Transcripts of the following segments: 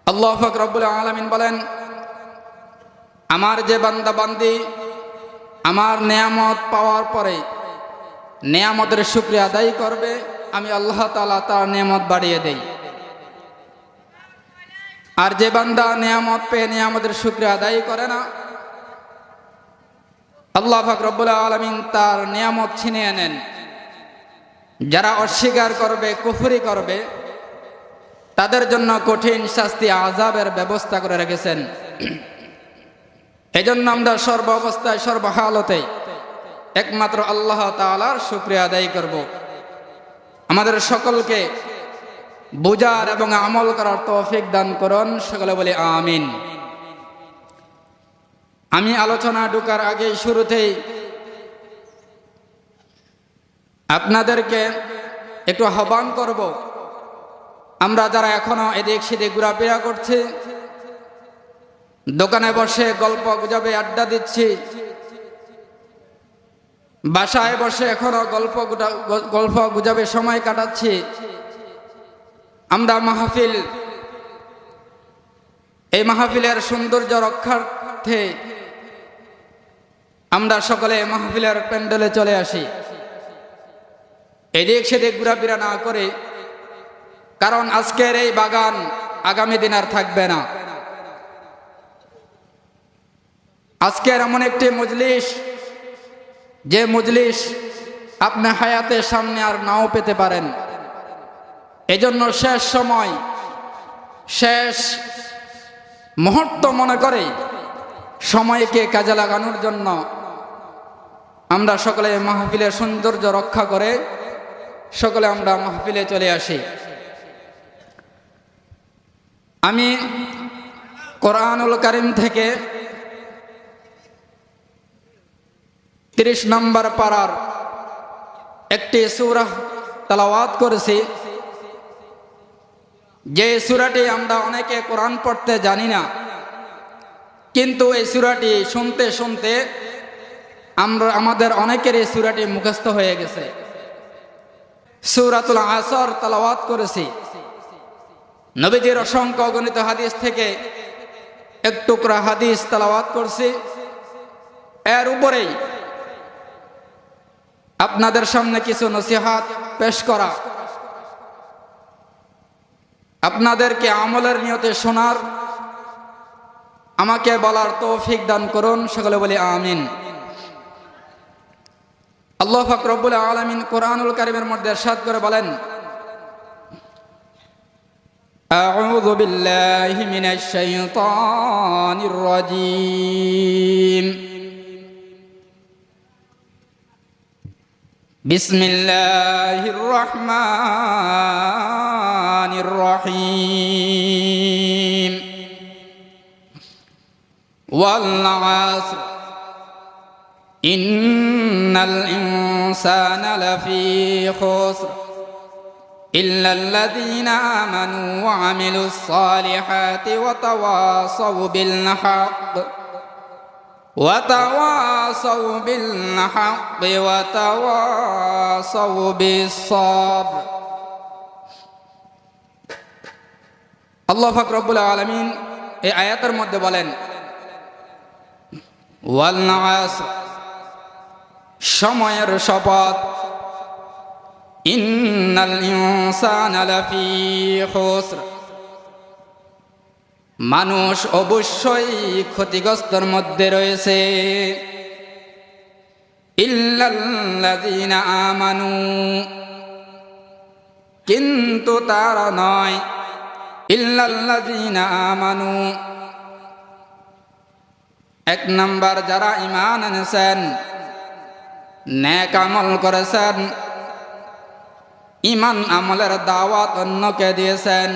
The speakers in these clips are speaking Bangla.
আল্লাহ পাক রব্বুল আলামিন বলেন, আমার যে বান্দা বান্দি আমার নেয়ামত পাওয়ার পরে নেয়ামতের শুকরিয়া আদায় করবে, আমি আল্লাহ তাআলা তার নেয়ামত বাড়িয়ে দেই। আর যে বান্দা নেয়ামত পেয়ে নেয়ামতের শুকরিয়া আদায় করে না, আল্লাহ পাক রব্বুল আলামিন তার নেয়ামত ছিনিয়ে নেন। যারা অস্বীকার করবে, কুফরি করবে, তাদের জন্য কঠিন শাস্তি, আযাবের ব্যবস্থা করে রেখেছেন। এজন্য আমরা সর্ব অবস্থায়, সর্বহালতে একমাত্র আল্লাহ তাআলার শুকরিয়া আদায় করব। আমাদের সকলকে বুঝার এবং আমল করার তৌফিক দান করুন, সকলে বলি আমিন। আমি আলোচনা ঢোকার আগে শুরুতেই আপনাদেরকে একটু আহ্বান করব, আমরা যারা এখনো এদিক সেদিক ঘোরাফেরা করছি, দোকানে বসে গল্প গুজবে আড্ডা দিচ্ছি, বাসায় বসে এখনো গল্প গুজবে সময় কাটাচ্ছি, আমরা এই মাহফিলের সৌন্দর্য রক্ষার্থে আমরা সকলে মাহফিলের প্যান্ডেলে চলে আসি, এদিক সেদিক ঘোরাফেরা না করে। কারণ আজকের এই বাগান আগামী দিন আর থাকবে না। আজকের এমন একটি মজলিস, যে মজলিস আপনি হায়াতের সামনে আর নাও পেতে পারেন। এজন্য শেষ সময়, শেষ মুহূর্ত মনে করে সময়কে কাজে লাগানোর জন্য আমরা সকলে মাহফিলের সৌন্দর্য রক্ষা করে সকলে আমরা মাহফিলে চলে আসি। আমি কোরআনুল কারীম থেকে 30 নম্বর পারার একটি সূরা তেলাওয়াত করেছি, যে সূরাটি আমরা অনেকে কোরআন পড়তে জানি না, কিন্তু এই সূরাটি শুনতে শুনতে আমাদের অনেকের এই সূরাটি মুখস্থ হয়ে গেছে। সূরাতুল আসর তেলাওয়াত করেছি। নবীজির অসংখ্য অগণিত হাদিস থেকে এক টুকরা হাদিস তেলাওয়াত করছি। এর উপরেই আপনাদের সামনে কিছু নসিহত পেশ করা, আপনাদেরকে আমলের নিয়তে শোনার, আমাকে বলার তৌফিক দান করুন, সকলে বলি আমিন। আল্লাহ পাক রব্বুল আলামিন কোরআনুল কারীমের মধ্যে ইরশাদ করে বলেন, আউযু বিল্লাহি মিনাশ শাইতানির রাজীম, বিসমিল্লাহির রহমানির রহিম, ওয়াল আসর ইন্নাল ইনসানা লাফী খুসর ইল্লাল্লাযীনা আমানু ওয়া আমিলুস সালিহাতি ওয়া তাওয়াসাউ বিল হক ওয়া তাওয়াসাউ বিল হাক্কি ওয়া তাওয়াসাউ বিস সাবর। আল্লাহ পাক রব্বুল আলামিন এই আয়াতের মধ্যে বলেন, ওয়াল আসর, সময়ের শপথ, ইন্নাল ইনসানা লাফী খুসর, মানুষ অবশ্যই ক্ষতিগ্রস্তের মধ্যে রয়েছে, ইল্লাল্লাযীনা আমানু, কিন্তু তারা নয়, ইল্লাল্লাযীনা আমানু, এক নাম্বার যারা ঈমান এনেছেন, নেক আমল করেছেন, ঈমান আমলের দাওয়াত অন্যকে দিয়েছেন,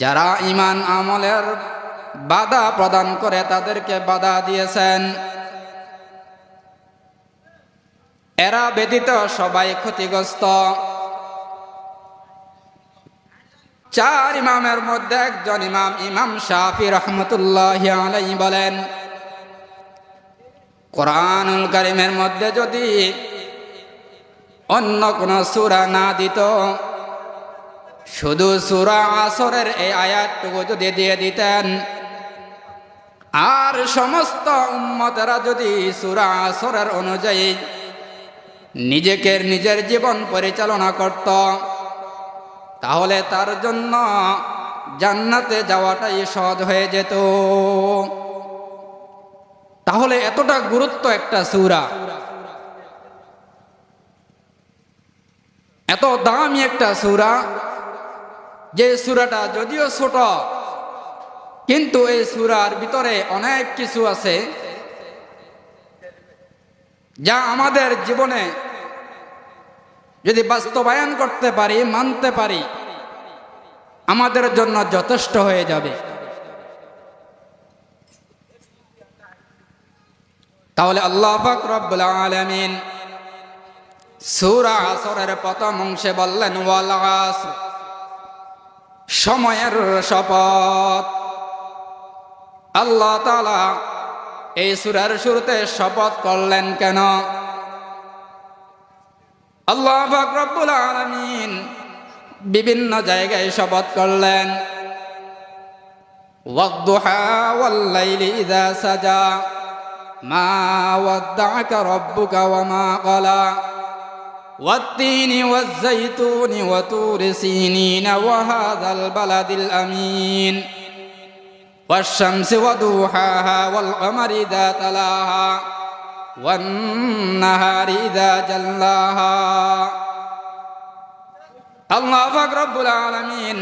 যারা ঈমান আমলের বাধা প্রদান করে তাদেরকে বাধা দিয়েছেন, এরা ব্যতীত সবাই ক্ষতিগ্রস্ত। 4 ইমামের মধ্যে একজন ইমাম, ইমাম শাফি রহমতুল্লাহি আলাইহি বলেন, কোরআনুল কারীমের মধ্যে যদি অন্য কোন সূরা না দিত, শুধু সূরা আসরের এই আয়াতটুকু যদি দিয়ে দিতেন, আর সমস্ত উম্মতেরা যদি সূরা আসরের অনুযায়ী নিজের জীবন পরিচালনা করত, তাহলে তার জন্য জান্নাতে যাওয়াটাই সহজ হয়ে যেত। তাহলে এতটা গুরুত্ব একটা সূরা, এত দামি একটা সূরা, যে সূরাটা যদিও ছোট, কিন্তু এই সূরার ভিতরে অনেক কিছু আছে যা আমাদের জীবনে যদি বাস্তবায়ন করতে পারি, মানতে পারি, আমাদের জন্য যথেষ্ট হয়ে যাবে। তাহলে আল্লাহ পাক রব্বুল আলামিন সূরা আসরের প্রথম অংশে বললেন ওয়াল আসর, সময়ের শপথ। আল্লাহ তাআলা এই সূরার শুরুতে শপথ করলেন কেন? আল্লাহ পাক রব্বুল আলামিন বিভিন্ন জায়গায় শপথ করলেন। ওয়াদ-দুহা ওয়াল-লাইলি ইযা সাজা মা ওয়াদ্দা'আকা রাব্বুকা ওয়া মা ক্বালা ওয়াত-তিনি ওয়াজ-যাইতুনি ওয়া তুরি সিনিন ওয়া হাযাল বালাদিল আমিন ওয়াশ-শামসি ওয়া দুহাহা ওয়াল-কমারি ইযা তালাহা ওয়ান-নাহারি ইযা জাল্লাহা। আল্লাহ পাক রব্বুল আলামিন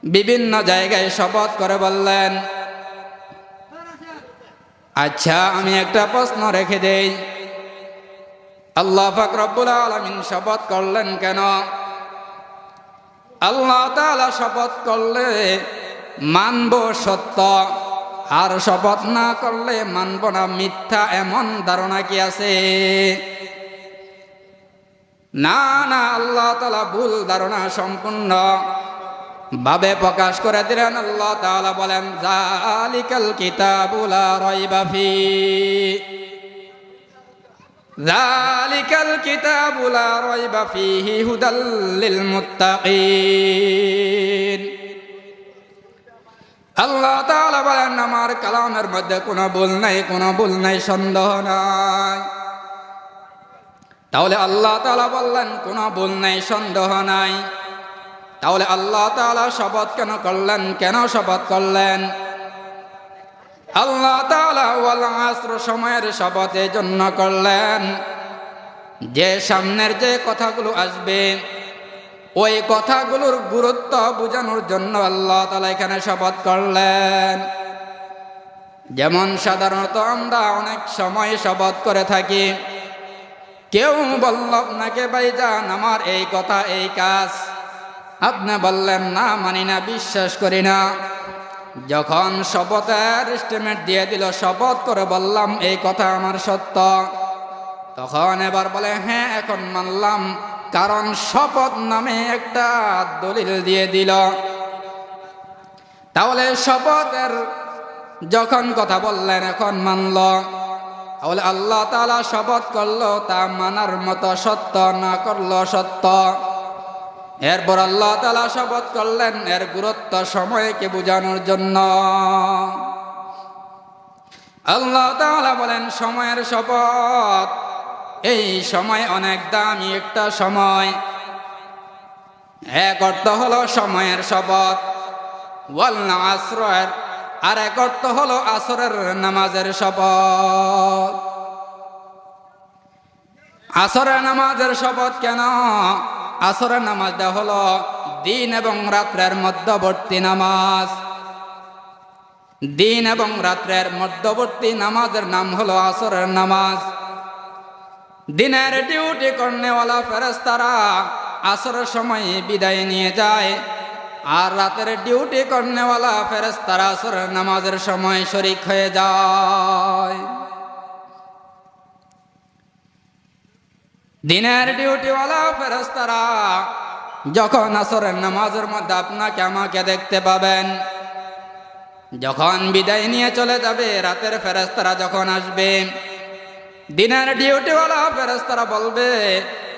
বিভিন্ন জায়গায় শপথ করে বললেন। আচ্ছা, আমি একটা প্রশ্ন রেখে দেই, আল্লাহ পাক রব্বুল আলামিন শপথ করলেন কেন? আল্লাহ তাআলা শপথ করলে মানব সত্য, আর শপথ না করলে মানব না মিথ্যা, এমন ধারণা কি আছে? না না, আল্লাহ তাআলা ভুল ধারণা সম্পূর্ণ ভাবে প্রকাশ করে দিলেন। আল্লাহ তাআলা বলেন যালিকাল কিতাবু লা রাইবা ফীহি, যালিকাল কিতাবু লা রাইবা ফীহি হুদাল লিল মুত্তাকিন। আল্লাহ তাআলা বলেন আমার কালামের মধ্যে কোনো ভুল নাই, কোনো ভুল নাই, সন্দেহ নাই। তাহলে আল্লাহ তাআলা বললেন কোনো ভুল নাই, সন্দেহ নাই। তাহলে আল্লাহ তাআলা শপথ কেন করলেন? কেন শপথ করলেন? আল্লাহ তাআলা ওয়াল আসর, সময়ের শপথ এই জন্য করলেন যে সামনের যে কথাগুলো আসবে ওই কথাগুলোর গুরুত্ব বোঝানোর জন্য আল্লাহ তাআলা এখানে শপথ করলেন। যেমন সাধারণত আমরা অনেক সময় শপথ করে থাকি, কেউ বলল আপনাকে ভাইজান আমার এই কথা এই কাজ, আপনি বললেন না মানি না, বিশ্বাস করি না। যখন শপথের এস্টিমেট দিয়ে দিল, শপথ করে বললাম এই কথা আমার সত্য, তখন এবার বলে হ্যাঁ এখন মানলাম, কারণ শপথ নামে একটা দলিল দিয়ে দিল। তাহলে শপথের যখন কথা বললেন এখন মানল, তাহলে আল্লাহ তাআলা শপথ করলো তা মানার মতো সত্য, না করলো সত্য। এরপর আল্লাহ তাআলা শপথ করলেন এর গুরুত্ব সময়কে বোঝানোর জন্য। আল্লাহ তাআলা বলেন সময়ের শপথ, এই সময় অনেক দামি একটা সময়। এক অর্থ হলো সময়ের শপথ, ওয়াল আসরের, আর এক অর্থ হলো আসরের নামাজের শপথ। আসরের নামাজের শপথ কেন? আসরের নামাজটা হলো দিন এবং রাত্রের মধ্যবর্তী নামাজ। দিন এবং রাত্রের মধ্যবর্তী নামাজের নাম হলো আসরের নামাজ। দিনের ডিউটি করনেওয়ালা ফেরেশতারা আসরের সময় বিদায় নিয়ে যায়, আর রাতের ডিউটি করনেওয়ালা ফেরেশতারা আসরের নামাজের সময় শরীক হয়ে যায়। দিনের ডিউটিওয়ালা ফেরেশতারা যখন আসরের নামাজের মধ্যে আপনাকে আমাকে দেখতে পাবেন, যখন বিদায় নিয়ে চলে যাবে রাতের ফেরেশতারা যখন আসবে, দিনের ডিউটিওয়ালা ফেরেশতারা বলবে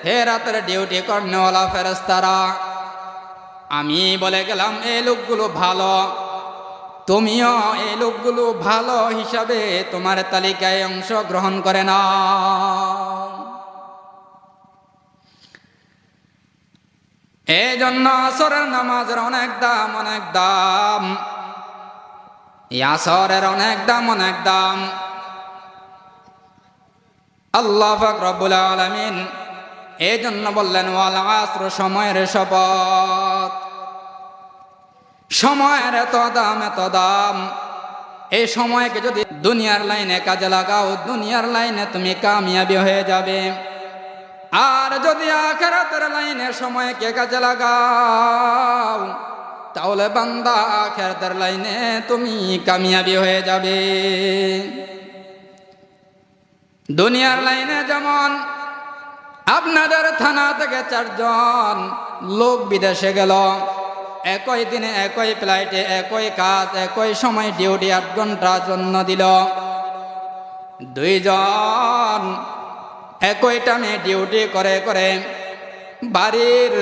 হে রাতের ডিউটি করনেওয়ালা ফেরেশতারা, আমি বলে গেলাম এই লোকগুলো ভালো, তুমিও এই লোকগুলো ভালো হিসাবে তোমার তালিকায় অংশগ্রহণ করে নাও। এই জন্য আসরের নামাজের অনেক দাম, অনেক দাম। আসরের অনেক দাম, অনেক দাম। আল্লাহ পাক রব্বুল আলামিন এই জন্য বললেন ওয়াল আসর, সময়ের শপথ। সময়ের এত দাম, এত দাম। এই সময়কে যদি দুনিয়ার লাইনে কাজে লাগাও, দুনিয়ার লাইনে তুমি কামিয়াবি হয়ে যাবে। আর যদি আখিরাতের লাইনে সময়কে কাজে লাগাও, তাহলে বান্দা আখিরাতের লাইনে তুমি কামিয়াবি হয়ে যাবে। দুনিয়ার লাইনে যেমন আপনাদের থানা থেকে 4 জন লোক বিদেশে গেল, একই দিনে একই ফ্লাইটে একই কাজ, একই সময় ডিউটি 8 ঘন্টার জন্য দিল। 2 জন একই টাইমে ডিউটি করে করে বাড়ির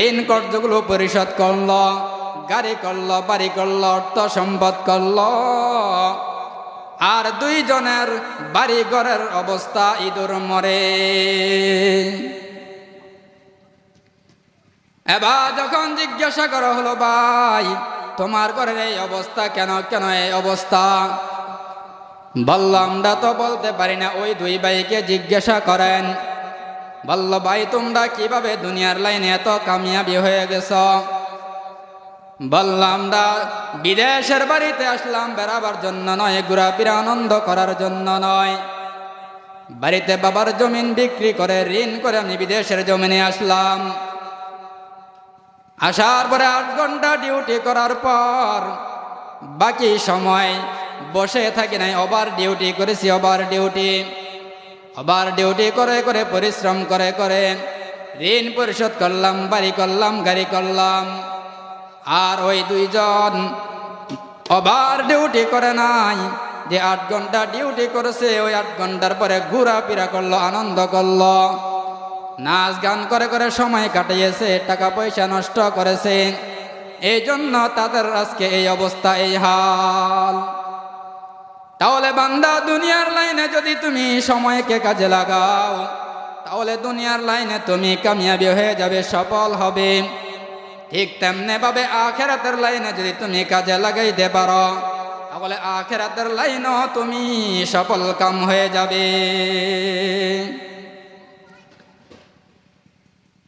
ঋণ কর্জগুলো পরিশোধ করলো, গাড়ি করলো, বাড়ি করলো, অর্থ সম্পদ করলো। আর 2 জনের বাড়ি ঘরের অবস্থা ইঁদুর মরে। এবার যখন জিজ্ঞাসা করা হলো, ভাই তোমার ঘরের এই অবস্থা কেন, কেন এই অবস্থা? বললাম আমরা তো বলতে পারি না, ওই 2 ভাইকে জিজ্ঞাসা করেন। বলল, ভাই তোমরা কিভাবে দুনিয়ার লাইনে এত কামিয়াবি হয়ে গেছ? বললাম আমরা বিদেশের বাড়িতে আসলাম বেড়াবার জন্য নয়, ঘোরাফেরা আনন্দ করার জন্য নয়। বাড়িতে বাবার জমিন বিক্রি করে ঋণ করে আমি বিদেশের জমিনে আসলাম। আসার পরে 8 ঘন্টা ডিউটি করার পর বাকি সময় বসে থাকি নাই, ওভার ডিউটি করেছি। ওভার ডিউটি করে করে পরিশ্রম করে করে ঋণ পরিশোধ করলাম, বাড়ি করলাম, গাড়ি করলাম। আর ওই 2 জন ওভার ডিউটি করে নাই, যে 8 ঘন্টা ডিউটি করেছে, ওই 8 ঘন্টার পরে ঘোরাফেরা করলো, আনন্দ করলো, নাচ গান করে করে সময় কাটিয়েছে, টাকা পয়সা নষ্ট করেছে। এই জন্য তাদের আজকে এই অবস্থা, এই হাল। তাহলে বান্দা দুনিয়ার লাইনে যদি তুমি সময়কে কাজে লাগাও, তাহলে দুনিয়ার লাইনে তুমি কামিয়াবি হয়ে যাবে, সফল হবে। ঠিক তেমনি ভাবে আখিরাতের লাইনে যদি তুমি কাজে লাগাইতে পারো, তাহলে আখিরাতের লাইনও তুমি সফল কাম হয়ে যাবে।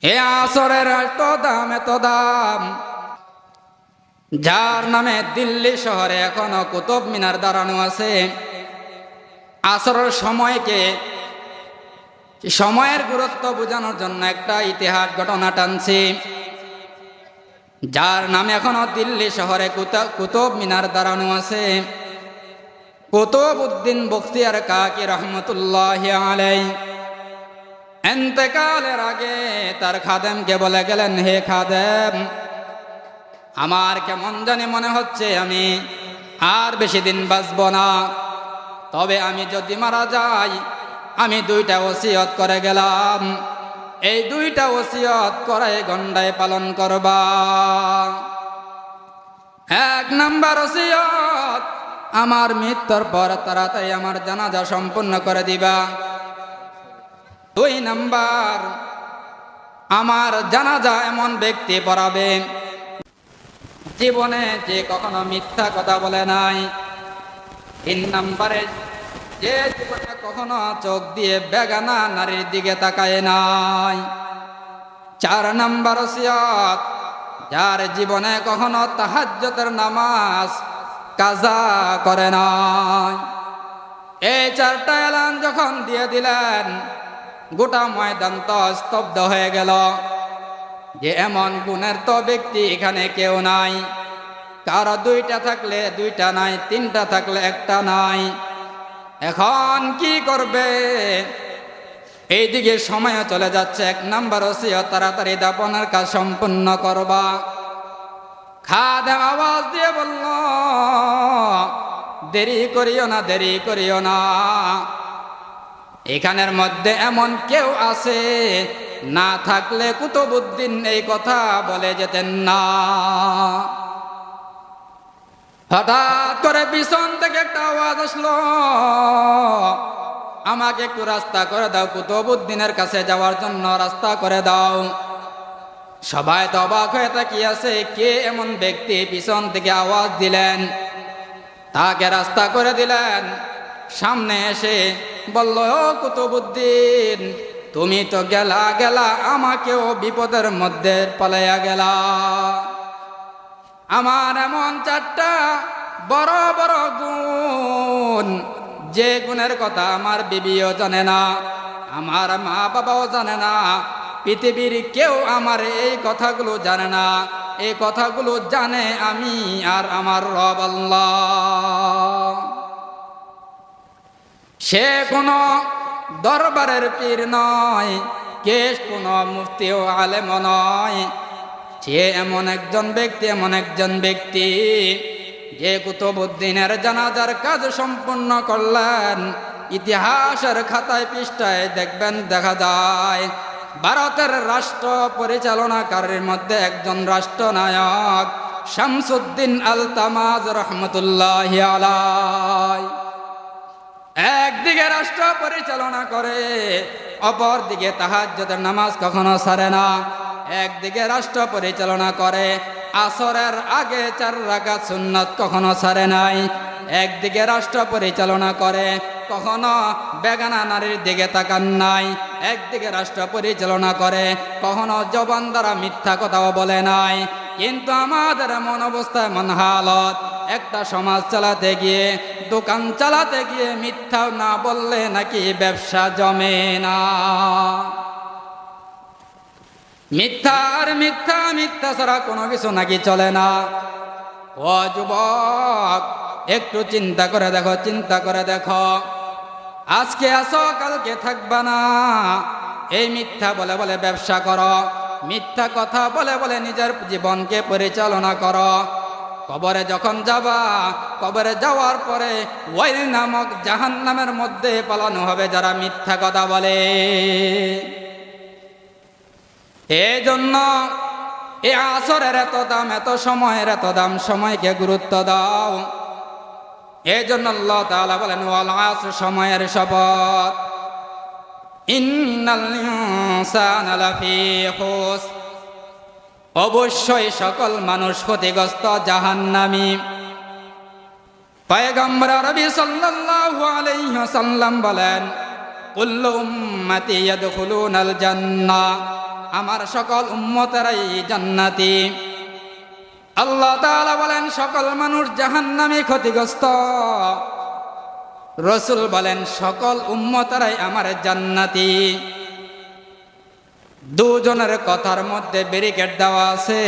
এ আসরের এত দাম, এত দাম, যার নামে দিল্লি শহরে এখনো কুতুব মিনার দাঁড়ানো আছে। আসরের সময়কে, সময়ের গুরুত্ব বোঝানোর জন্য একটা ইতিহাস ঘটনা টানছি। যার নামে এখনো দিল্লি শহরে কুতুব মিনার দাঁড়ানো আছে, কুতুবউদ্দিন বখতিয়ার কাকি রহমতুল্লাহি আলাইহি ইন্তেকালের আগে তার খাদেমকে বলে গেলেন, হে খাদেম, আমার কেমন জানি মনে হচ্ছে আমি আর বেশি দিন বাঁচব না। তবে আমি যদি মারা যাই, আমি 2টা ওসিয়ত করে গেলাম। এই 2টা ওসিয়ত করাই গন্ডায় পালন করবা। 1 নাম্বার ওসিয়ত, আমার মৃত্যুর পর তাড়াতাড়ি আমার জানাজা সম্পূর্ণ করে দিবা। 2 নাম্বার, আমার জানাজা এমন ব্যক্তি পড়াবে জীবনে যে কখনো মিথ্যা কথা বলে নাই। 3 নাম্বারে, যে জীবনে কখনো চোখ দিয়ে বেগানা নারীর দিকে তাকায় নাই। 4 নাম্বার ওসিয়ত, যার জীবনে কখনো তাহাজ্জুদের নামাজ কাজা করে নাই। এই 4টা এলান যখন দিয়ে দিলেন, গোটা ময়দান তো স্তব্ধ হয়ে গেল, যে এমন গুণের তো ব্যক্তি এখানে কেউ নাই। কারো 2টা থাকলে 2টা নাই, 3টা থাকলে 1টা নাই। এখন কি করবে? এইদিকে সময়ও চলে যাচ্ছে। 1 নাম্বার ওসিয়ত, তাড়াতাড়ি দাফনের কাজ সম্পূর্ণ করবা। খাদেম আওয়াজ দিয়ে বলল, দেরি করিও না, দেরি করিও না। এখানের মধ্যে এমন কেউ আছে না থাকলে কুতুবউদ্দিন এই কথা বলে যেতেন না। হঠাৎ করে পিছন থেকে একটা আওয়াজ আসলো, আমাকে একটু রাস্তা করে দাও, কুতুবউদ্দিনের কাছে যাওয়ার জন্য রাস্তা করে দাও। সবাই তো অবাক হয়ে তাকিয়ে আছে, কে এমন ব্যক্তি পিছন থেকে আওয়াজ দিলেন, তাকে রাস্তা করে দিলেন। সামনে এসে বলল, ও কুতুবউদ্দিন, তুমি তো গেলা আমাকেও বিপদের মধ্যে পালাইয়া গেলা। আমার এমন 4টা বড় বড় গুণ, যে গুণের কথা আমার বিবিও জানে না, আমার মা বাবাও জানে না, পৃথিবীর কেউ আমার এই কথাগুলো জানে না। এই কথাগুলো জানে আমি আর আমার রব আল্লাহ। সে কোনো দরবারের পীর নয়, কে কোনো মুফতি ও আলেম নয়, সে এমন একজন ব্যক্তি যে কুতুবউদ্দিনের জানাজার কাজ সম্পূর্ণ করলেন। ইতিহাসের খাতায় পৃষ্ঠায় দেখবেন, দেখা যায় ভারতের রাষ্ট্র পরিচালনাকারীর মধ্যে একজন রাষ্ট্রনায়ক শামসুদ্দিন আলতামাজ রহমতুল্লাহি আলাইহি একদিকে রাষ্ট্র পরিচালনা করে, অপর দিকে তাহাজ্জুদের নামাজ কখনো ছাড়ে না। একদিকে রাষ্ট্র পরিচালনা করে, আসরের আগে 4 রাকাত সুন্নাত কখনো ছাড়ে নাই। একদিকে রাষ্ট্র পরিচালনা করে, কখনো বেগানা নারীর দিকে তাকান নাই। একদিকে রাষ্ট্র পরিচালনা করে, কখনো জবান দ্বারা মিথ্যা কথাও বলে নাই। কিন্তু আমাদের এমন অবস্থায় মন হালত, একটা সমাজ চালাতে গিয়ে, দোকান চালাতে গিয়ে মিথ্যা না বললে নাকি ব্যবসা জমে না। মিথ্যা আর মিথ্যা, মিথ্যা ছাড়া কোনো কিছু নাকি চলে না। ও যুবক, একটু চিন্তা করে দেখো, আজকে আসো, কালকে থাকবা না। এই মিথ্যা বলে বলে ব্যবসা করো, মিথ্যা কথা বলে বলে নিজের জীবনকে পরিচালনা করো। কবরে যখন যাবা, কবরে যাওয়ার পরে ওয়াইল নামক জাহান্নামের মধ্যে পালানো হবে যারা মিথ্যা কথা বলে। এই জন্য এই আসরের এত দাম, এত সময়ের এত দাম, সময়কে গুরুত্ব দাও। এই জন্য আল্লাহ তাআলা বলেন, ওয়াল আসর, সময়ের শপথ, ইন্নাল ইনসানা লাফি খুসর, অবশ্যই সকল মানুষ ক্ষতিগ্রস্ত, জাহান্নামী। পয়গম্বর আরবি সাল্লাল্লাহু আলাইহি ওয়াসাল্লাম বলেন, কুল্লু উম্মতি ইয়াদখুলুনাল জান্নাহ, আমার সকল উম্মতেরাই জান্নাতি। আল্লাহ তাআলা বলেন, সকল মানুষ জাহান্নামী, ক্ষতিগ্রস্ত। রাসূল বলেন, সকল উম্মতেরাই আমার জান্নাতি। দুজনের কথার মধ্যে ব্যারিকেড দেওয়া আছে।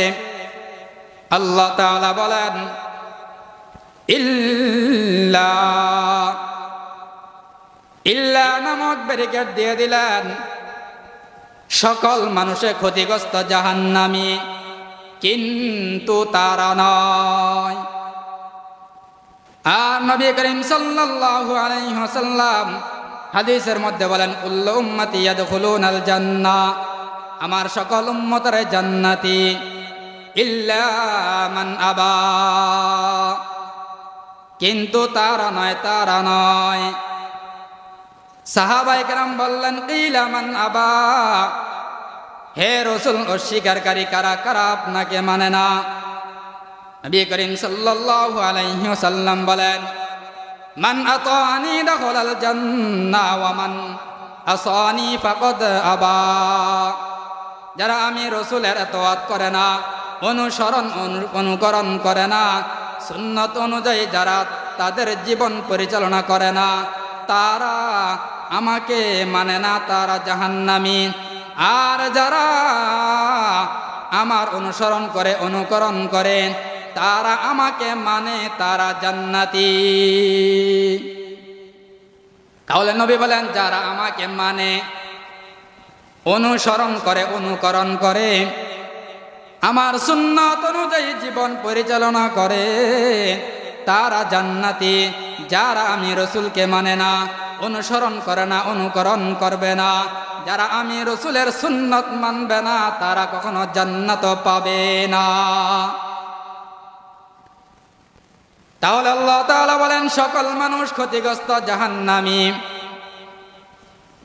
আল্লাহ তাআলা বলেন, ইল্লা নামক ব্যারিকেড দিয়ে দিলেন, সকল মানুষে ক্ষতিগ্রস্ত, জাহান্নামী, কিন্তু তারা নয়। আর নবী করিম সাল্লাল্লাহু আলাইহি ওয়াসাল্লাম হাদিসের মধ্যে বলেন, কুল্লু উম্মতি ইয়াদখুলুনাল জান্নাহ, আমার সকল উম্মতরা জান্নাতি, ইল্লা মান আবা, কিন্তু তারা নয়। সাহাবায়ে কেরাম বললেন, কিলা মান আবা, হে রাসূল, অস্বীকারী কারা কারা আপনাকে মানে না? নবী করিম সাল্লাল্লাহু আলাইহি ওয়াসাল্লাম বলেন, মান আতানি দাখালাল জান্নাহ ওয়া মান আসানি ফাকাদ আবা, যারা আমি রাসূলের ইতাআত করে না, অনুকরণ করে না, সুন্নাত অনুযায়ী যারা তাদের জীবন পরিচালনা করে না, তারা আমাকে মানে না, তারা জাহান্নামী। আর যারা আমার অনুকরণ করে, তারা আমাকে মানে, তারা জান্নাতি। তাহলে নবী বলেন, যারা আমাকে মানে, অনুকরণ করে, আমার সুন্নাত অনুযায়ী জীবন পরিচালনা করে, তারা জান্নাতি। যারা আমি রাসূলকে মানে না, অনুসরণ করে না, অনুকরণ করবে না, যারা আমি রসুলের সুন্নত মানবে না তারা কখনো জান্নাত পাবে না। তাহলে আল্লাহ তাআলা বলেন সকল মানুষ ক্ষতিগ্রস্ত জাহান্নামী,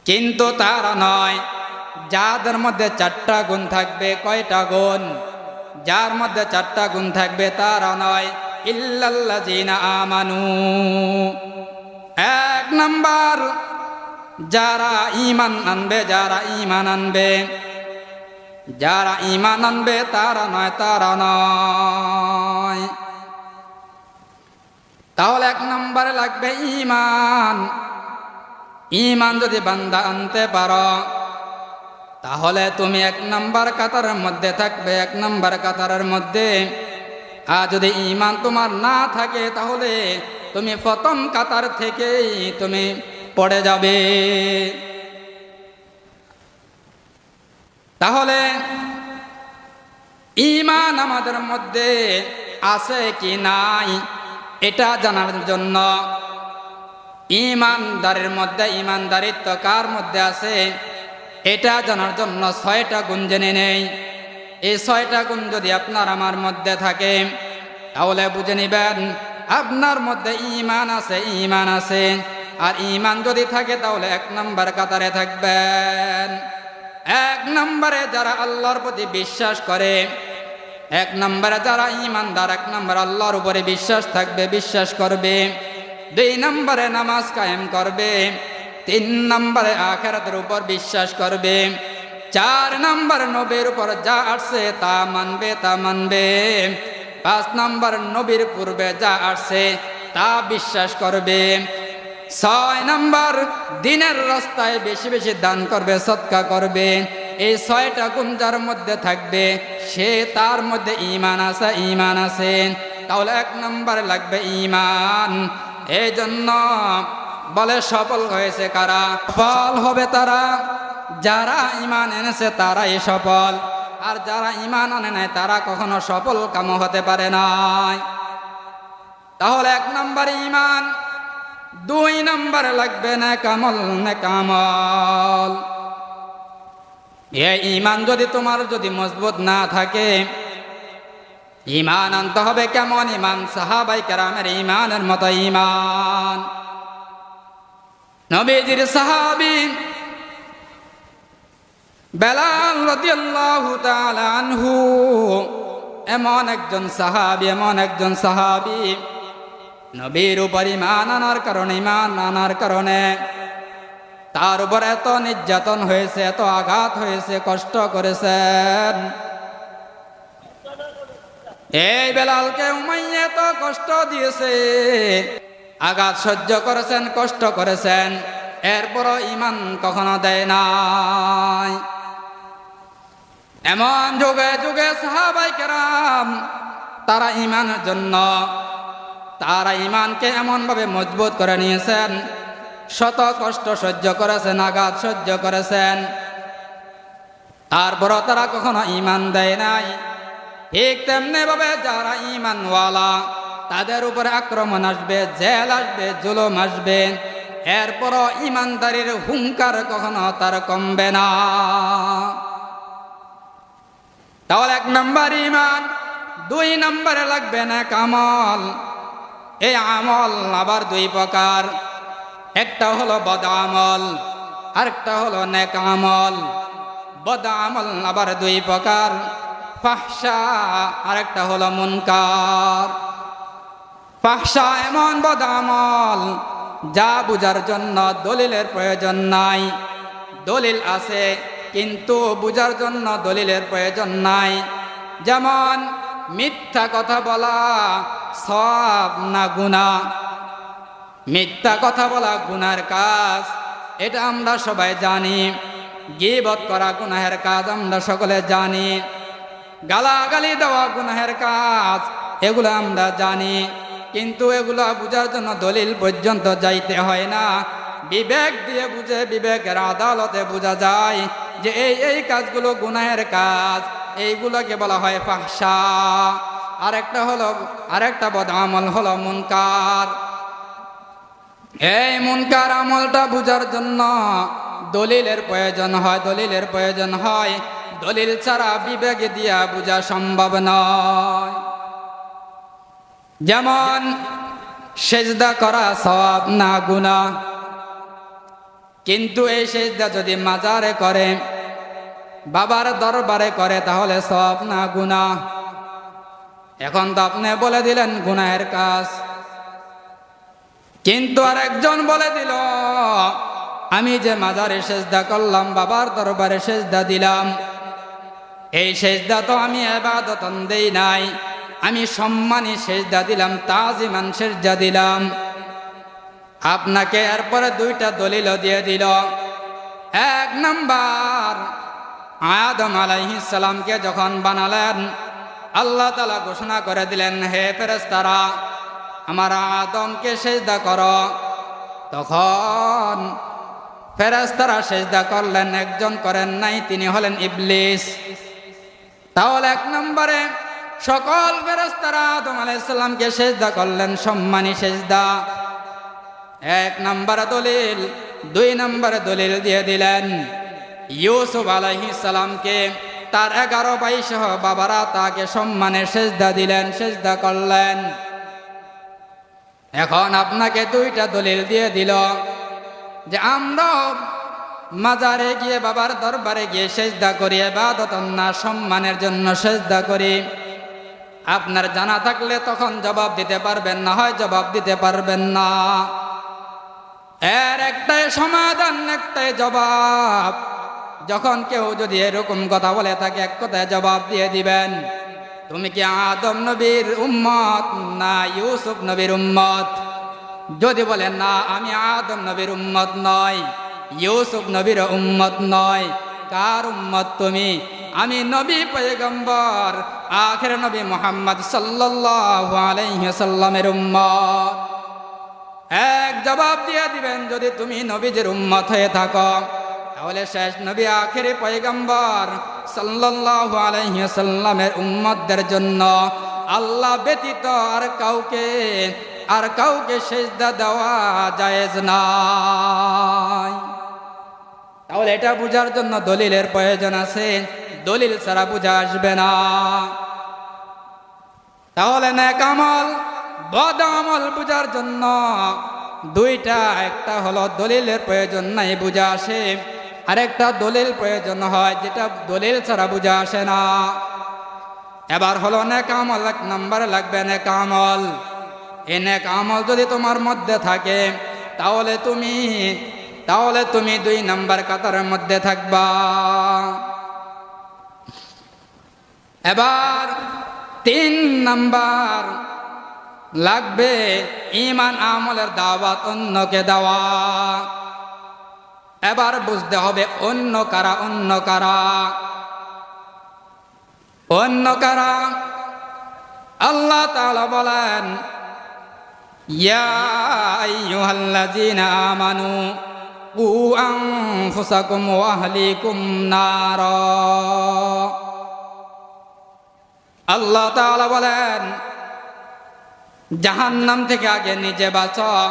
কিন্তু তারা নয় যাদের মধ্যে 4টা গুণ থাকবে। কয়টা গুণ? যার মধ্যে 4টা গুণ থাকবে তারা নয়, ইল্লাল্লাযীনা আমানু। 1 নাম্বার, যারা ঈমান আনবে, যারা ঈমান আনবে, যারা ঈমান আনবে তারা নয়, তারা নয়। তাহলে 1 নম্বরে লাগবে ঈমান। ঈমান যদি বান্দা আনতে পারো তাহলে তুমি 1 নম্বর কাতারের মধ্যে থাকবে, 1 নম্বর কাতারের মধ্যে। আর যদি ঈমান তোমার না থাকে তাহলে তুমি প্রথম কাতার থেকেই তুমি পড়ে যাবে। তাহলে ঈমান আমাদের মধ্যে আছে কি নাই এটা জানার জন্য, ঈমানদারের মধ্যে ঈমানদারিত্ব কার মধ্যে আছে এটা জানার জন্য 6টা গুণ জেনে নেই। এই 6টা গুণ যদি আপনার আমার মধ্যে থাকে তাহলে বুঝে নিবেন আপনার মধ্যে ঈমান আছে, ঈমান আছে। আর ঈমান যদি থাকে তাহলে 1 নম্বর কাতারে থাকবেন। 1 নম্বরে যারা আল্লাহর প্রতি বিশ্বাস করে, 1 নম্বরে যারা ঈমানদার, 1 নম্বর আল্লাহর উপরে বিশ্বাস থাকবে, বিশ্বাস করবে। 2 নম্বরে নামাজ কায়েম করবে। 3 নম্বরে আখিরাতের উপর বিশ্বাস করবে। 4 নম্বর নবীর উপর যা আসছে তা মানবে, তা মানবে। 5 নম্বর নবীর পূর্বে যা আসছে তা বিশ্বাস করবে। 6 নম্বর দিনের রাস্তায় বেশি বেশি দান করবে, সদকা করবে। এই 6টা গুণ যার মধ্যে থাকবে সে তার মধ্যে ঈমান আছে, ঈমান আছে। তাহলে 1 নম্বর লাগবে ঈমান। এই জন্য বলে সফল হয়েছে কারা? সফল হবে তারা যারা ঈমান এনেছে, তারাই সফল। আর যারা ঈমান আনে নাই তারা কখনো সফল কাম হতে পারে নাই। তাহলে 1 নম্বর ঈমান। 2 নম্বরে লাগবে নেকামল, নেকামল। এই ঈমান যদি তোমার যদি মজবুত না থাকে, ঈমান আনতে হবে কেমন ঈমান? সাহাবায়ে কেরামের ঈমানের মতো ঈমান। নবীজির সাহাবী বেলাল রাদিয়াল্লাহু তাআলা আনহু এমন একজন সাহাবী, এমন একজন সাহাবী নবীর উপর ঈমান আনার কারণে, ঈমান আনার কারণে তার উপর এত নির্যাতন হয়েছে, এত আঘাত হয়েছে, কষ্ট করেছেন। এই বেলালকে উমাইয়া এত কষ্ট দিয়েছে, আঘাত সহ্য করেছেন, কষ্ট করেছেন, এরপরও ঈমান কখনো দেয় নাই। এমন যুগে যুগে সাহাবায়ে কেরাম তারা ঈমানের জন্য তারা ঈমানকে এমনভাবে মজবুত করে নিয়েছেন, শত কষ্ট সহ্য করেছেন, আঘাত সহ্য করেছেন, তারপরও তারা কখনো ঈমান দেয় নাই। ঠিক তেমনি ভাবে যারা ঈমানওয়ালা তাদের উপরে আক্রমণ আসবে, জেল আসবে, জুলুম আসবে, এরপরও ঈমানদারির হুঙ্কার কখনো তার কমবে না। তাহলে 1 নম্বর ঈমান। 2 নম্বরে লাগবে নেকামল। এই আমল আবার 2 প্রকার, একটা হলো বদ আমল, আরেকটা হলো নেক আমল। বদ আমল আবার 2 প্রকার, ফাহশা আরেকটা হলো মুনকার। ফাহশা এমন বদ আমল যা বুঝার জন্য দলিলের প্রয়োজন নাই। দলিল আছে কিন্তু বুঝার জন্য দলিলের প্রয়োজন নাই। যেমন মিথ্যা কথা বলা সওয়াব না গুনাহ? মিথ্যা কথা বলা গুনাহের কাজ, এটা আমরা সবাই জানি। গীবত করা গুনাহের কাজ আমরা সকলে জানি। গালাগালি দেওয়া গুনাহের কাজ, এগুলো আমরা জানি। কিন্তু এগুলো বুঝার জন্য দলিল পর্যন্ত যাইতে হয় না, বিবেক দিয়ে বুঝে, বিবেকের আদালতে বোঝা যায় যে এই কাজগুলো গুনাহের কাজ, এইগুলোকে বলা হয় ফাহশা। আরেকটা বদ আমল হলো মুনকার। এই মুনকার আমলটা বুঝার জন্য দলিলের প্রয়োজন হয়, দলিল ছাড়া বিবেক দিয়া বোঝা সম্ভব নয়। যেমন সেজদা করা সওয়াব না গুনাহ, কিন্তু এই সেজদা যদি মাজারে করে, বাবার দরবারে করে, তাহলে সওয়াব না গুনাহ? এখন তো আপনি বলে দিলেন গুনাহের কাজ, কিন্তু আরেকজন বলে দিল আমি যে মাজারে সেজদা করলাম, বাবার দরবারে সেজদা দিলাম, এই সেজদা তো আমি ইবাদতন দেই নাই, আমি সম্মানী সেজদা দিলাম, তাজিমান সেজদা দিলাম। আপনাকে এরপরে দুইটা দলিল দিয়ে দিল। এক নাম্বার, আদম আলাইহিস সালামকে যখন বানালেন, আল্লাহ তাআলা ঘোষণা করে দিলেন, হে ফেরেশতারা, আমার আদমকে সেজদা করো। তখন ফেরেশতারা সেজদা করলেন, একজন করেন নাই, তিনি হলেন ইবলিস। তাহলে এক নম্বরে সকল ফেরেশতারা আদম আলাইহিস সালামকে সেজদা করলেন, সম্মানী সেজদা, এক নম্বরে দলিল। দুই নম্বরে দলিল দিয়ে দিলেন ইউসুফ আলাইহিস সালামকে, তার 11 ভাই সহ বাবারা তাকে সম্মানের সেজদা দিলেন, সেজদা করলেন। এখন আপনাকে দুইটা দলিল দিয়ে দিল যে আমরা মাজারে গিয়ে, বাবার দরবারে গিয়ে সেজদা করি, ইবাদত না সম্মানের জন্য সেজদা করি। আপনার জানা থাকলে তখন জবাব দিতে পারবেন না, হয় জবাব দিতে পারবেন না। এর একটাই সমাধান, একটাই জবাব। যখন কেউ যদি এরকম কথা বলে থাকে, এক কথায় জবাব দিয়ে দিবেন, তুমি কি আদম নবীর উম্মত না ইউসুফ নবীর উম্মত? যদি বলে না, আমি আদম নবীর উম্মত নয়, ইউসুফ নবীর উম্মত নয়, কার উম্মত তুমি? আমি নবী পয়গম্বর আখির নবী মুহাম্মদ সাল্লাল্লাহু আলাইহি ওয়াসাল্লামের উম্মত। এক জবাব দিয়ে দিবেন, যদি তুমি নবীজির উম্মত হয়ে থাকো, তাহলে শেষ নবী আখির পয়গম্বর সাল্লাল্লাহু আলাইহি ওয়াসাল্লামের উম্মতদের জন্য আল্লাহ ব্যতীত আর কাউকে সেজদা দেওয়া জায়েজ নাই। তাহলে এটা বুঝার জন্য দলিলের প্রয়োজন আছে, দলিল ছাড়া বুঝা আসবে না। তাহলে নেক আমল বদ আমল বুঝার জন্য দুইটা, একটা হলো দলিলের প্রয়োজন নাই, বুঝা আসে, আরেকটা দলিল প্রয়োজন হয়, যেটা দলিল ছাড়া বুঝা আসে না। এবার হলো নেক আমল, এক নম্বরে লাগবে নেক আমল। এই নেক আমল যদি তোমার মধ্যে থাকে, তাহলে তুমি 2 নম্বর কাতারের মধ্যে থাকবা। এবার 3 নম্বর লাগবে ঈমান আমলের দাওয়াত, অন্যকে দেওয়া। এবার বুঝতে হবে অন্য কারা। আল্লাহ তাআলা বলেন, ইয়া আইয়ুহাল্লাযীনা আমানু কু আনফুসাকুম ওয়া আহলিকুম নারা। আল্লাহ তাআলা বলেন, জাহান্নাম থেকে আগে নিজে বাঁচাও,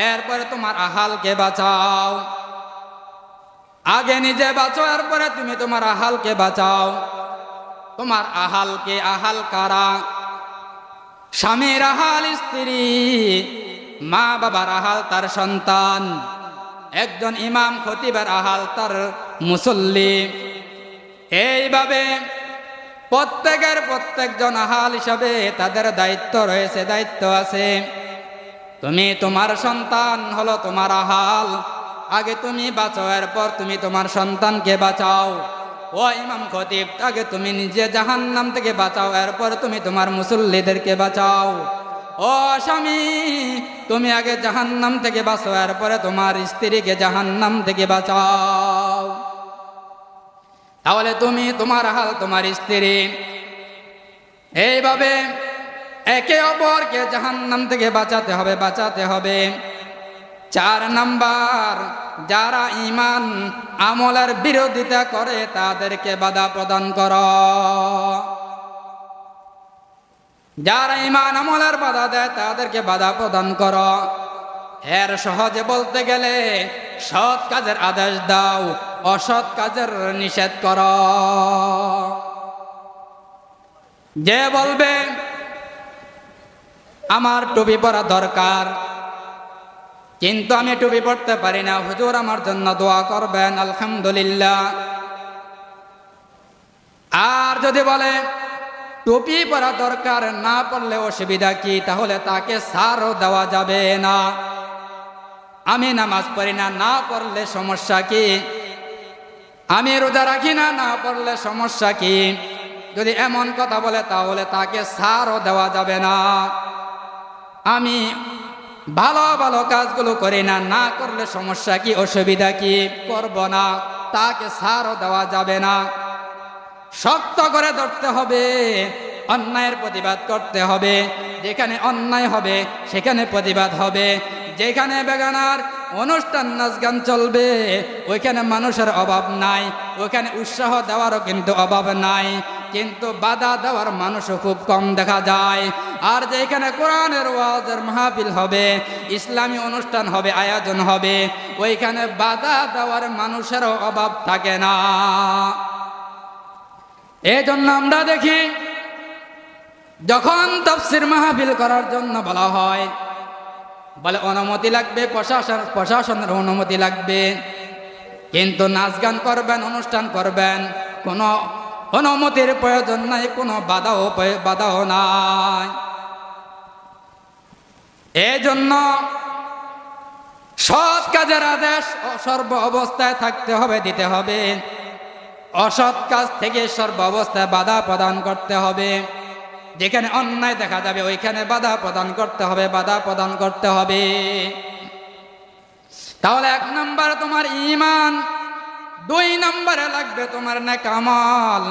এরপরে তোমার আহালকে বাঁচাও। আগে নিজে বাঁচো, এরপরে তুমি তোমার আহালকে বাঁচাও। তোমার আহালকে, আহাল কারা? স্বামীর আহাল স্ত্রী, মা বাবার আহাল তার সন্তান, একজন ইমাম খতিবের আহাল তার মুসল্লি। এইভাবে প্রত্যেকজন আহাল হিসাবে তাদের দায়িত্ব রয়েছে, দায়িত্ব আছে। তুমি তোমার সন্তান হলো তোমার আহাল, আগে তুমি বাঁচাও, এরপর তুমি তোমার সন্তানকে বাঁচাও। ও ইমাম খতিব, আগে তুমি নিজে জাহান্নাম থেকে বাঁচাও, এরপর তুমি তোমার মুসল্লিদেরকে বাঁচাও। ও স্বামী, তুমি আগে জাহান্নাম থেকে বাঁচাও, এরপরে তোমার স্ত্রীকে জাহান্নাম থেকে বাঁচাও। তাহলে তুমি, তোমার হাল, তোমার স্ত্রী, এইভাবে একে অপরকে জাহান্নাম থেকে বাঁচাতে হবে। 4 নাম্বার, যারা ঈমান আমলের বিরোধিতা করে তাদেরকে বাধা প্রদান করো। যারা ঈমান আমলের বাধা দেয় তাদেরকে বাধা প্রদান করো। এর সহজে বলতে গেলে সৎ কাজের আদেশ দাও, অসৎ কাজের নিষেধ করো। যে বলবে আমার টুপি পরা দরকার কিন্তু আমি টুপি পরতে পারি না, হুজুর আমার জন্য দোয়া করবেন, আলহামদুলিল্লাহ। আর যদি বলে টুপি পরা দরকার, না পড়লে অসুবিধা কি, তাহলে তাকে ছাড়ও দেওয়া যাবে না। আমি নামাজ পড়ি না, না পড়লে সমস্যা কি, আমি রোজা রাখি না, না পড়লে সমস্যা কি, যদি এমন কথা বলে তাহলে তাকে ছাড়ও দেওয়া যাবে না। আমি ভালো ভালো কাজগুলো করি না, না করলে সমস্যা কি, অসুবিধা কি, করব না, তাকে ছাড়ও দেওয়া যাবে না। শক্ত করে ধরতে হবে, অন্যায়ের প্রতিবাদ করতে হবে, যেখানে অন্যায় হবে সেখানে প্রতিবাদ হবে। যেখানে বেগানার অনুষ্ঠান নাচ গান চলবে ওইখানে মানুষের অভাব নাই, ওইখানে উৎসাহ দেওয়ারও কিন্তু অভাব নাই, কিন্তু বাধা দেওয়ার মানুষও খুব কম দেখা যায়। আর যেখানে কোরআনের ওয়াজের মাহফিল হবে, ইসলামী অনুষ্ঠান হবে, আয়োজন হবে, ওইখানে বাধা দেওয়ার মানুষেরও অভাব থাকে না। এই জন্য আমরা দেখি যখন তাফসীর মাহফিল করার জন্য বলা হয়, বলে অনুমতি লাগবে, প্রশাসনের অনুমতি লাগবে, কিন্তু নাচ গান করবেন, অনুষ্ঠান করবেন, কোনো অনুমতির প্রয়োজন নাই, কোনো বাধাও নাই। এই জন্য সৎ কাজের আদেশ সর্ব অবস্থায় থাকতে হবে, দিতে হবে। অসৎ কাজ থেকে সর্ব অবস্থায় বাধা প্রদান করতে হবে। যেখানে অন্যায় দেখা যাবে ওইখানে বাধা প্রদান করতে হবে, বাধা প্রদান করতে হবে। তাহলে 1 নম্বরে তোমার ঈমান, 2 নম্বরে লাগবে তোমার নেক আমল,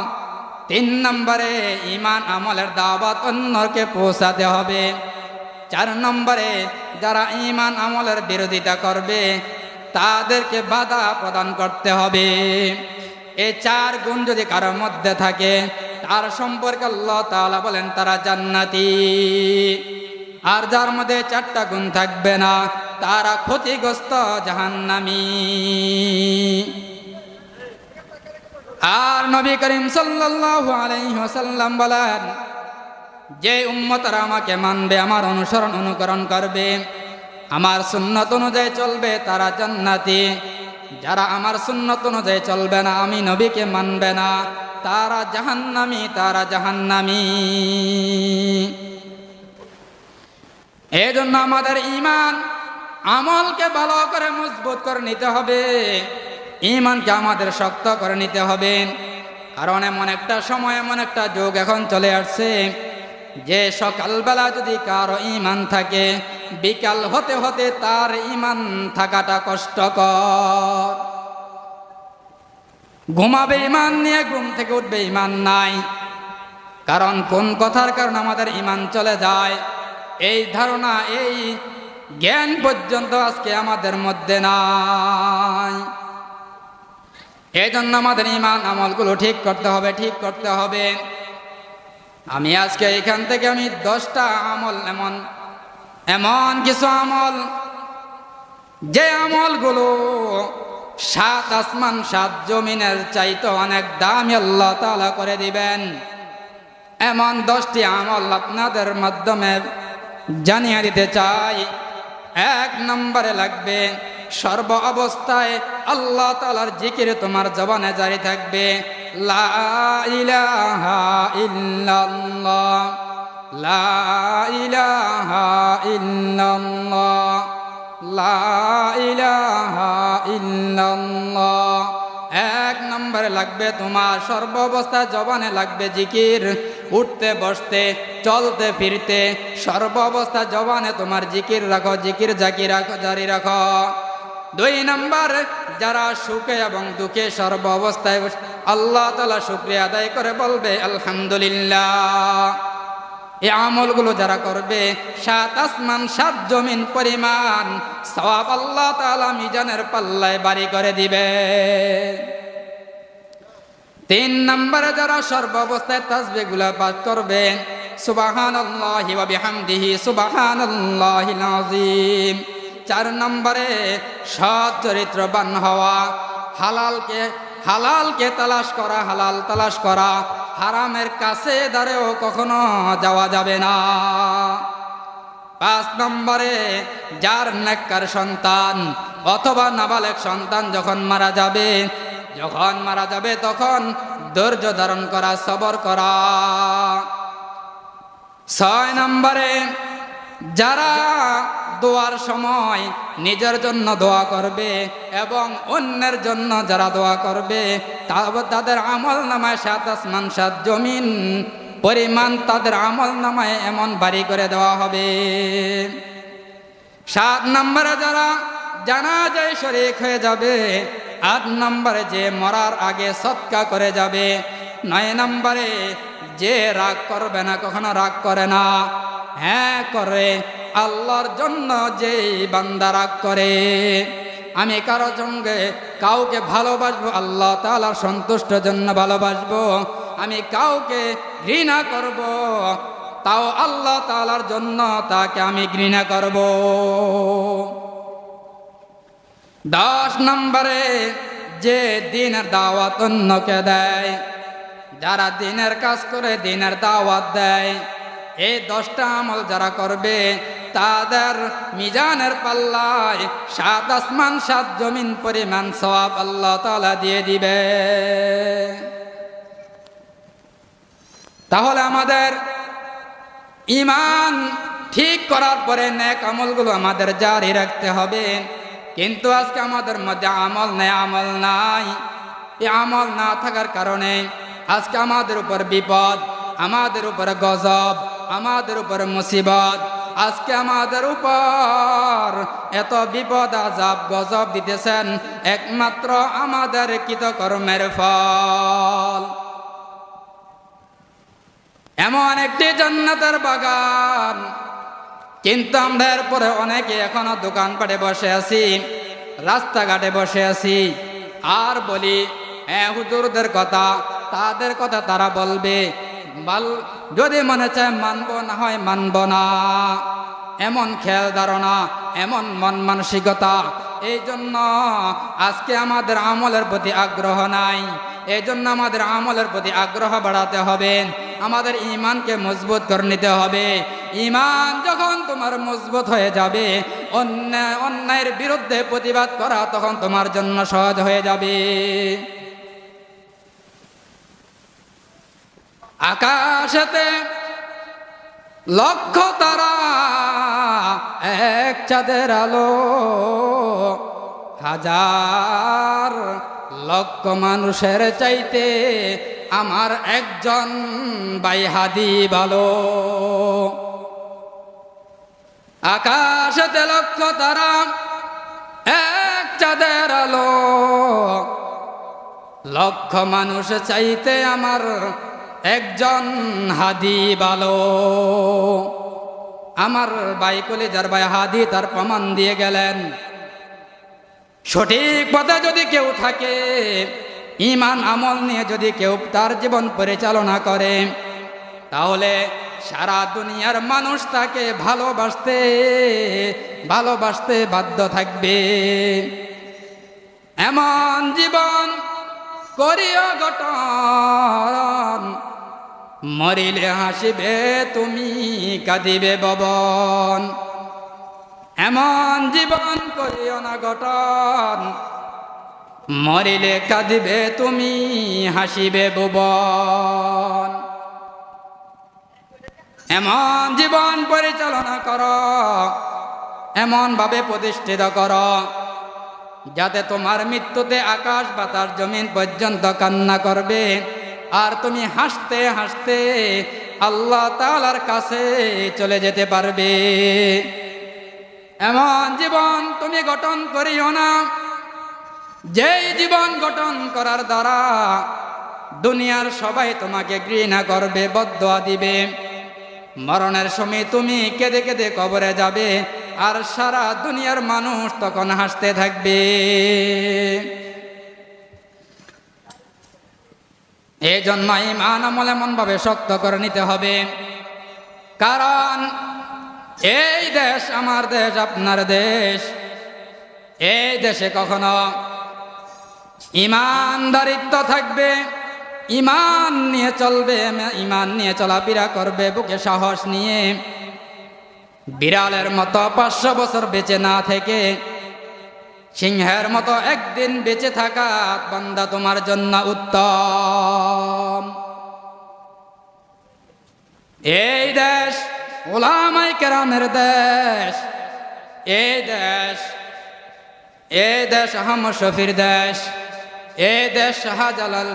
3 নম্বরে ঈমান আমলের দাওয়াত অন্যকে পৌঁছাতে হবে, 4 নম্বরে যারা ঈমান আমলের বিরোধিতা করবে তাদেরকে বাধা প্রদান করতে হবে। এই 4 গুণ যদি কারোর মধ্যে থাকে তার সম্পর্কে আল্লাহ তাআলা বলেন তারা জান্নাতি। আর যার মধ্যে 4টা গুণ থাকবে না তারা ক্ষতিগ্রস্ত জাহান্নামী। আর নবী করিম সাল্লাল্লাহু আলাইহি ওয়াসাল্লাম বলেন, যে উম্মতরা আমাকে মানবে, আমার অনুকরণ করবে, আমার সুন্নাত অনুযায়ী চলবে, তারা জান্নাতি। যারা আমার সুন্নাত অনুযায়ী চলবে না, আমি নবীকে মানবে না, তারা জাহান্নামী, তারা জাহান্নামী। এই জন্য আমাদের ঈমান আমলকে ভালো করে মজবুত করে নিতে হবে, ঈমানকে আমাদের শক্ত করে নিতে হবে। কারণ এমন একটা সময়, এমন একটা যুগ এখন চলে আসছে যে সকালবেলা যদি কারো ঈমান থাকে, বিকাল হতে হতে তার ঈমান থাকাটা কষ্টকর। ঘুমাবে ঈমান নিয়ে, ঘুম থেকে উঠবে ঈমান নাই। কারণ কোন কথার কারণে আমাদের ঈমান চলে যায়, এই ধারণা, এই জ্ঞান পর্যন্ত আজকে আমাদের মধ্যে নাই। এই জন্য আমাদের ঈমান আমলগুলো ঠিক করতে হবে, ঠিক করতে হবে। আমি আজকে এখান থেকে 10টা আমল, এমন কিছু আমল, যে আমলগুলো 7 আসমান 7 জমিনের চাইতে অনেক দামি আল্লাহ তাআলা করে দিবেন, এমন 10টি আমল আপনাদের মাধ্যমে জানিয়ে দিতে চাই। 1 নম্বরে লাগবে সর্ব অবস্থায় আল্লাহ তাআলার জিকির তোমার জবানে জারি থাকবে। লা ইলাহা ইল্লাল্লাহ, লা ইলাহা ইল্লাল্লাহ, লা ইলাহা ইল্লাল্লাহ। 1 নম্বরে লাগবে তোমার সর্ব অবস্থায় জবানে লাগবে জিকির, উঠতে বসতে চলতে ফিরতে সর্ব অবস্থায় জবানে তোমার জিকির রাখো, জিকির জারি রাখো। 2 নম্বর, যারা সুখে এবং দুঃখে সর্ব অবস্থায় আল্লাহ তাআলা শুকরিয়া আদায় করে বলবে আলহামদুলিল্লাহ। এই আমলগুলো যারা করবে 7 আসমান 7 জমিন পরিমাণ সওয়াব আল্লাহ তাআলা মিজানের পাল্লায় বাড়ি করে দিবে। 3 নম্বরে যারা সর্ব অবস্থায় তাসবিহগুলো পাঠ করবে, সুবহানাল্লাহি ওয়া বিহামদিহি সুবহানাল্লাহিল আযীম, 4 নম্বরে সৎ চরিত্রবান হওয়া, হালালকে তালাশ করা, হালাল তালাশ করা, হারামের কাছে দাঁড়েও কখনো যাওয়া যাবে না। 5 নম্বরে যার নেককার সন্তান অথবা নাবালেগ সন্তান যখন মারা যাবে তখন ধৈর্য ধারণ করা, সবর করা। 6 নম্বরে যারা দোয়ার সময় নিজের জন্য দোয়া করবে এবং অন্যের জন্য যারা দোয়া করবে তাদের আমল নামায় 7 আসমান 7 জমিন পরিমাণ তাদের আমল নামায় এমন ভারী করে দেওয়া হবে। 7 নম্বরে যারা জানাজায় শরীক হয়ে যাবে। 8 নম্বরে যে মরার আগে সদকা করে যাবে। 9 নম্বরে যে রাগ করবে না, কখনো রাগ করে না, হ্যাঁ করে আল্লাহর জন্য যেই বান্দা রাগ করে। আমি কারো সঙ্গে কাউকে ভালোবাসবো আল্লাহ তাআলার সন্তুষ্টের জন্য ভালোবাসবো, আমি কাউকে ঘৃণা করব তাও আল্লাহ তাআলার জন্য তাকে আমি ঘৃণা করব। 10 নম্বরে যে দ্বীনের দাওয়াত অন্যকে দেয়, যারা দ্বীনের কাজ করে দ্বীনের দাওয়াত দেয়, এই 10টা আমল যারা করবে তাদের মিজানের পাল্লায় 7 আসমান 7 জমিন পরিমাণ সওয়াব আল্লাহ তাআলা দিয়ে দিবে। তাহলে আমাদের ঈমান ঠিক করার পরে নেক আমলগুলো আমাদের জারি রাখতে হবে। কিন্তু আজকে আমাদের মধ্যে আমল নাই। এই আমল না থাকার কারণে আজকে আমাদের উপর বিপদ, আমাদের উপর গজব, আমাদের উপর মুসিবত, আজকে আমাদের উপর এত বিপদ আযাব গজব দিতেছেন একমাত্র আমাদের কৃতকর্মের ফল। এমন একটি জান্নাতের বাগান, কিন্তু আমরা এরপরে অনেকে এখনো দোকানপাটে বসে আছি, রাস্তাঘাটে বসে আছি, আর বলি হ্যাঁ হুজুরদের কথা, তাদের কথা তারা বলবে, যদি মনে চায় মানবো, না হয় মানবো না, এমন খেয়াল ধারণা, এমন মন মানসিকতা। এই জন্য আজকে আমাদের আমলের প্রতি আগ্রহ নাই। এই জন্য আমাদের আমলের প্রতি আগ্রহ বাড়াতে হবে, আমাদের ঈমানকে মজবুত করে নিতে হবে। ঈমান যখন তোমার মজবুত হয়ে যাবে, অন্যায়ের বিরুদ্ধে প্রতিবাদ করা তখন তোমার জন্য সহজ হয়ে যাবে। আকাশেতে লক্ষ তারা, এক চাঁদের আলো, হাজার লক্ষ মানুষের চাইতে আমার একজন ভাই হাদি ভালো। আকাশেতে লক্ষ তারা, এক চাঁদের আলো, লক্ষ মানুষ চাইতে আমার একজন হাদি ভালো। আমার ভাই কলিজার ভাই হাদি তার প্রমাণ দিয়ে গেলেন। সঠিক পথে যদি কেউ থাকে, ঈমান আমল নিয়ে যদি কেউ তার জীবন পরিচালনা করে, তাহলে সারা দুনিয়ার মানুষ তাকে ভালোবাসতে বাধ্য থাকবে। এমন জীবন করিও গঠন, মরিলে হাসিবে তুমি, কাঁদিবে ভবন। এমন জীবন করিও না গঠন, মরিলে কাঁদিবে তুমি, হাসিবে ভুবন। এমন জীবন পরিচালনা করো, এমন ভাবে প্রতিষ্ঠিত করো, যাতে তোমার মৃত্যুতে আকাশ বাতাস জমিন পর্যন্ত কান্না করবে, আর তুমি হাসতে হাসতে আল্লাহ তাআলার কাছে চলে যেতে পারবে। এমন জীবন তুমি গঠন করিও না, যেই জীবন গঠন করার দ্বারা দুনিয়ার সবাই তোমাকে ঘৃণা করবে, বদদুয়া দিবে। মরণের সময় তুমি কেঁদে কেঁদে কবরে যাবে, আর সারা দুনিয়ার মানুষ তখন হাসতে থাকবে। এই জন্য ঈমান আমল এমন ভাবে শক্ত করে নিতে হবে, কারণ এই দেশ আমার দেশ, আপনার দেশ। এই দেশে কখনো ইমানদারিত্ব থাকবে, ইমান নিয়ে চলবে, ইমান নিয়ে চলাফেরা করবে, বুকে সাহস নিয়ে। বিড়ালের মতো 500 বছর বেঁচে না থেকে সিংহের মতো একদিন বেঁচে থাকা বান্দা তোমার জন্য উত্তম। এই দেশ উলামায়ে কেরামের দেশ। এই দেশ আহমদ শফির দেশ। এই দেশ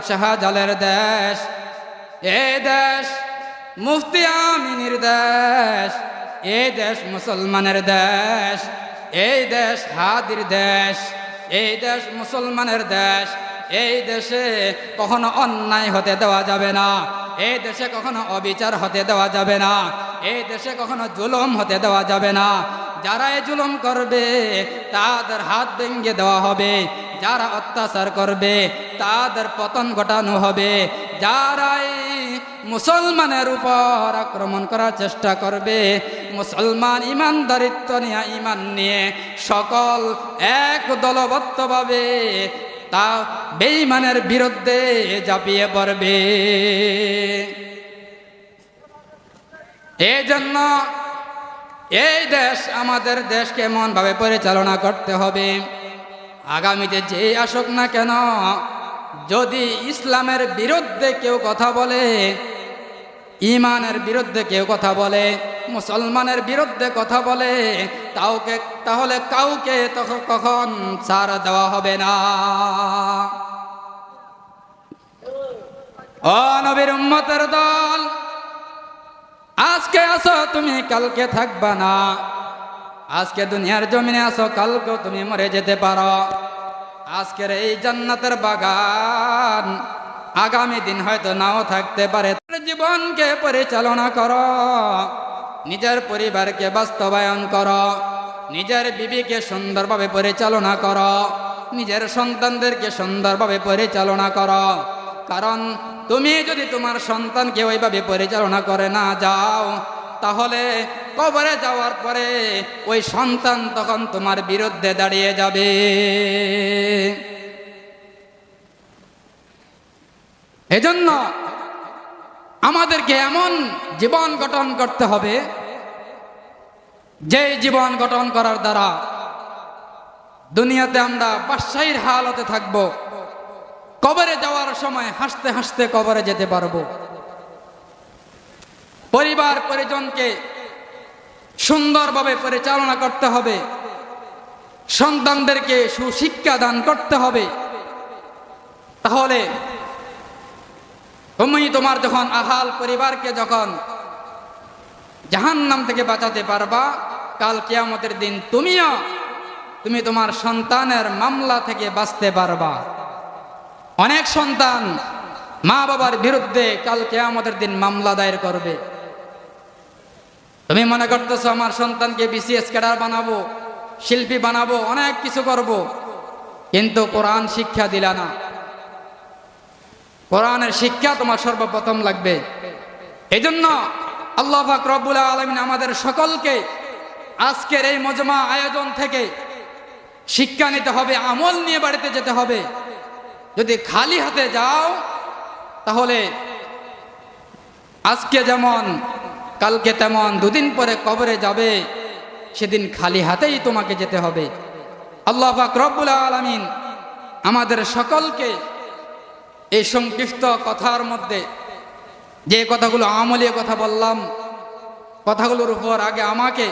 শাহজালালের দেশ। এই দেশ মুফতি আমিনীর দেশ। এই দেশ মুসলমানের দেশ। এই দেশ হাদির দেশ। এই দেশ মুসলমানের দেশ। এই দেশে কখনো অন্যায় হতে দেওয়া যাবে না। এই দেশে কখনো অবিচার হতে দেওয়া যাবে না। এই দেশে কখনো জুলুম হতে দেওয়া যাবে না। যারা এই জুলুম করবে তাদের হাত ভেঙে দেওয়া হবে। যারা অত্যাচার করবে তাদের পতন ঘটানো হবে। যারা মুসলমানের উপর আক্রমণ করার চেষ্টা করবে, মুসলমান ইমানদারিত্ব নিয়ে, ইমান নিয়ে সকল এক দলবদ্ধভাবে তা বেঈমানের বিরুদ্ধে ঝাঁপিয়ে পড়বে। এই জন্য এই দেশ আমাদের দেশকে এমনভাবে পরিচালনা করতে হবে, আগামীতে যে আসুক না কেন, যদি ইসলামের বিরুদ্ধে কেউ কথা বলে, ইমানের বিরুদ্ধে কেউ কথা বলে, মুসলমানের বিরুদ্ধে কথা বলে, তাহলে কাউকে কখন ছাড় দেওয়া হবে না। ও নবীর উম্মতের দল, আজকে আসো তুমি, কালকে থাকবা না। আজকে দুনিয়ার জমিনে আসো, কালকেও তুমি মরে যেতে পারো। আজকের এই জান্নাতের বাগান আগামী দিন হয়তো নাও থাকতে পারে। জীবনকে পরিচালনা করো, নিজের পরিবারকে বাস্তবায়ন করো, নিজের বিবিকে সুন্দরভাবে পরিচালনা করো, নিজের সন্তানদেরকে সুন্দরভাবে পরিচালনা করো। কারণ তুমি যদি তোমার সন্তানকে ওইভাবে পরিচালনা করে না যাও, তাহলে কবরে যাওয়ার পরে ওই সন্তান তখন তোমার বিরুদ্ধে দাঁড়িয়ে যাবে। এজন্য আমাদেরকে এমন জীবন গঠন করতে হবে, যে জীবন গঠন করার দ্বারা দুনিয়াতে আমরা বাদশাহীর হালতে থাকব, কবরে যাওয়ার সময় হাসতে হাসতে কবরে যেতে পারবো। পরিবার পরিজনকে সুন্দরভাবে পরিচালনা করতে হবে, সন্তানদেরকে সুশিক্ষা দান করতে হবে। তাহলে তুমি তোমার যখন আহাল পরিবারকে যখন জাহান্নাম থেকে বাঁচাতে পারবা, কাল কিয়ামতের দিন তুমি তোমার সন্তানের মামলা থেকে বাঁচতে পারবা। অনেক সন্তান মা বাবার বিরুদ্ধে কাল কিয়ামতের দিন মামলা দায়ের করবে। তুমি মনে করতেছো আমার সন্তানকে বিসিএস ক্যাডার বানাবো, শিল্পী বানাবো, অনেক কিছু করব, কিন্তু কোরআন শিক্ষা দিলা না। কোরআনের শিক্ষা তোমার সর্বপ্রথম লাগবে। এজন্য আল্লাহ পাক রব্বুল আলামিন আমাদের সকলকে আজকের এই মজমা আয়োজন থেকে শিক্ষা নিতে হবে, আমল নিয়ে বাড়িতে যেতে হবে। যদি খালি হাতে যাও তাহলে আজকে যেমন কালকে তেমন, দুদিন পরে কবরে যাবে, সেদিন খালি হাতেই তোমাকে যেতে হবে। আল্লাহ পাক রব্বুল আলামিন আমাদের সকলকে এই সংক্ষিপ্ত কথার মধ্যে যে কথাগুলো আমলীয় কথা বললাম, কথাগুলোর উপর আগে আমাকে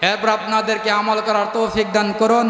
এরপর আপনাদেরকে আমল করার তৌফিক দান করুন।